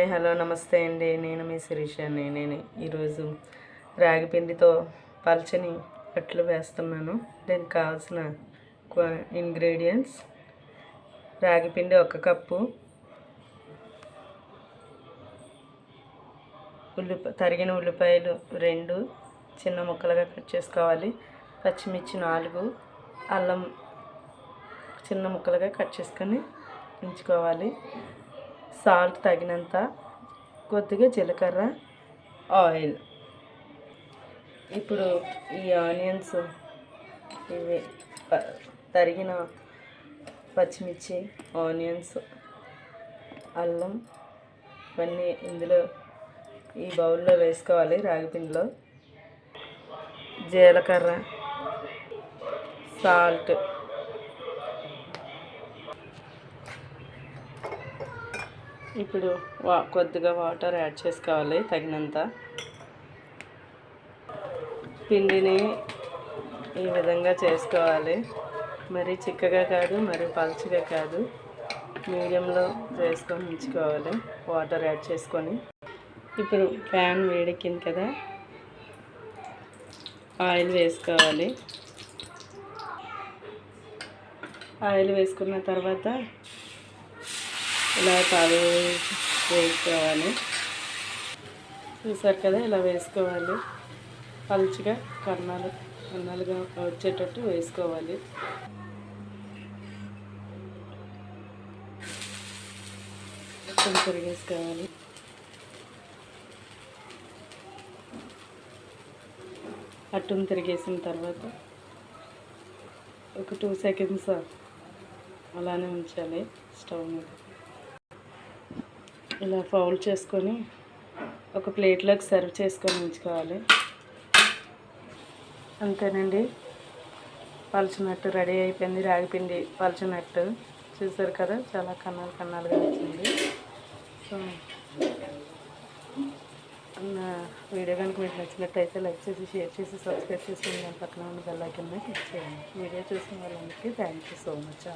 Hi hello నమస్తే అండి. నేను మీ శిరీషని. నేను ఈరోజు రాగి పిండితో పల్చని అట్లు వేస్తున్నాను. దీనికి కావాల్సిన ఇంగ్రీడియంట్స్: రాగి పిండి 1 కప్పు, తరిగిన ఉల్లిపాయలు 2 చిన్న ముక్కలుగా కట్ చేసుకోవాలి, పచ్చిమిర్చి 4, అల్లం చిన్న ముక్కలుగా కట్ చేసుకొని ఉంచుకోవాలి, సాల్ట్ తగినంత, కొద్దిగా జీలకర్ర, ఆయిల్. ఇప్పుడు ఈ ఆనియన్స్, ఇవి తరిగిన పచ్చిమిర్చి, ఆనియన్స్, అల్లం ఇవన్నీ ఇందులో ఈ బౌల్లో వేసుకోవాలి. రాగిపిండిలో జీలకర్ర, సాల్ట్, ఇప్పుడు కొద్దిగా వాటర్ యాడ్ చేసుకోవాలి తగినంత. పిండిని ఈ విధంగా చేసుకోవాలి. మరీ చిక్కగా కాదు, మరీ పలుచగా కాదు, మీడియంలో చేసుకొని ఉంచుకోవాలి వాటర్ యాడ్ చేసుకొని. ఇప్పుడు ప్యాన్ వేడెక్కింది కదా, ఆయిల్ వేసుకోవాలి. ఆయిల్ వేసుకున్న తర్వాత ఇలా వేసుకోవాలి. చూసారు కదా, ఇలా వేసుకోవాలి. పలుచగా కన్నాలుగా వచ్చేటట్టు వేసుకోవాలి. కొంచెం తిరిగేసుకోవాలి. అట్టును తిరిగేసిన తర్వాత ఒక 2 సెకండ్స్ అలానే ఉంచాలి స్టవ్ మీద. ఇలా ఫౌల్డ్ చేసుకొని ఒక ప్లేట్లోకి సర్వ్ చేసుకొని ఉంచుకోవాలి. అంతేనండి, పలుచనట్టు రెడీ అయిపోయింది. రాగిపిండి పలుచనట్టు చూసారు కదా, చాలా కన్నాలుగా వచ్చింది. సో నా వీడియో కనుక మీకు నచ్చినట్టయితే లైక్ చేసి, షేర్ చేసి, సబ్స్క్రైబ్ చేసుకుని దాని పక్కన ఉన్న బెల్ ఐకాన్ మీద క్లిక్ చేయండి. వీడియో చూసిన వాళ్ళందరికీ థ్యాంక్ యూ సో మచ్.